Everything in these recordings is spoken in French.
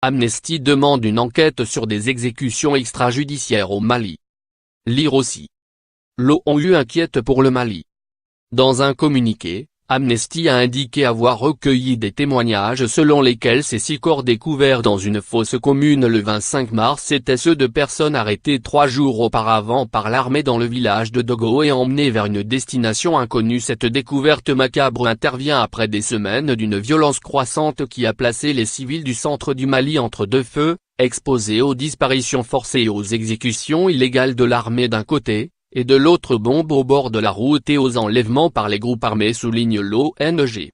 Amnesty demande une enquête sur des exécutions extrajudiciaires au Mali. Lire aussi. L'ONU inquiète pour le Mali. Dans un communiqué, Amnesty a indiqué avoir recueilli des témoignages selon lesquels ces 6 corps découverts dans une fosse commune le 25 mars étaient ceux de personnes arrêtées 3 jours auparavant par l'armée dans le village de Dogo et emmenées vers une destination inconnue. Cette découverte macabre intervient après des semaines d'une violence croissante qui a placé les civils du centre du Mali entre deux feux, exposés aux disparitions forcées et aux exécutions illégales de l'armée d'un côté, et de l'autre bombes au bord de la route et aux enlèvements par les groupes armés, souligne l'ONG.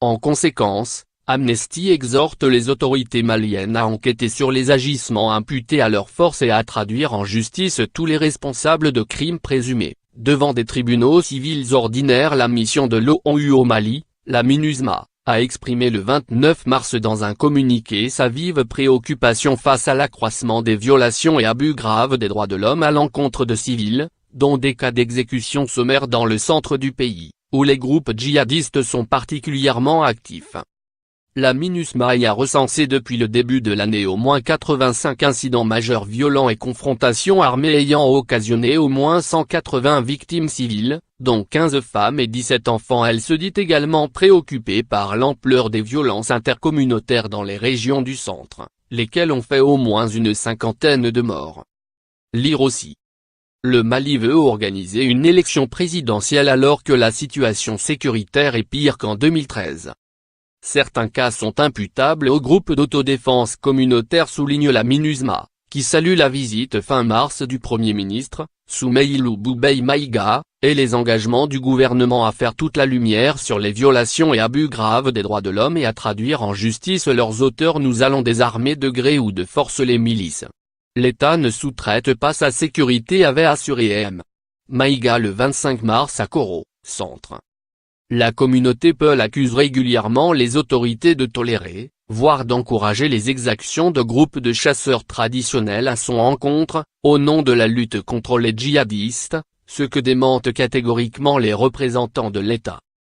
En conséquence, Amnesty exhorte les autorités maliennes à enquêter sur les agissements imputés à leurs forces et à traduire en justice tous les responsables de crimes présumés, devant des tribunaux civils ordinaires. La mission de l'ONU au Mali, la MINUSMA, a exprimé le 29 mars dans un communiqué sa vive préoccupation face à l'accroissement des violations et abus graves des droits de l'homme à l'encontre de civils, dont des cas d'exécution sommaire dans le centre du pays, où les groupes djihadistes sont particulièrement actifs. La MINUSMA y a recensé depuis le début de l'année au moins 85 incidents majeurs violents et confrontations armées ayant occasionné au moins 180 victimes civiles, dont 15 femmes et 17 enfants. Elle se dit également préoccupée par l'ampleur des violences intercommunautaires dans les régions du centre, lesquelles ont fait au moins une 50aine de morts. Lire aussi. Le Mali veut organiser une élection présidentielle alors que la situation sécuritaire est pire qu'en 2013. Certains cas sont imputables au groupe d'autodéfense communautaire, souligne la MINUSMA, qui salue la visite fin mars du Premier ministre, Soumeïlou Boubèye Maïga, et les engagements du gouvernement à faire toute la lumière sur les violations et abus graves des droits de l'homme et à traduire en justice leurs auteurs. Nous allons désarmer de gré ou de force les milices. L'État ne sous-traite pas sa sécurité, avait assuré M. Maïga le 25 mars à Koro, centre. La communauté Peul accuse régulièrement les autorités de tolérer, voire d'encourager les exactions de groupes de chasseurs traditionnels à son encontre, au nom de la lutte contre les djihadistes, ce que démentent catégoriquement les représentants de l'État.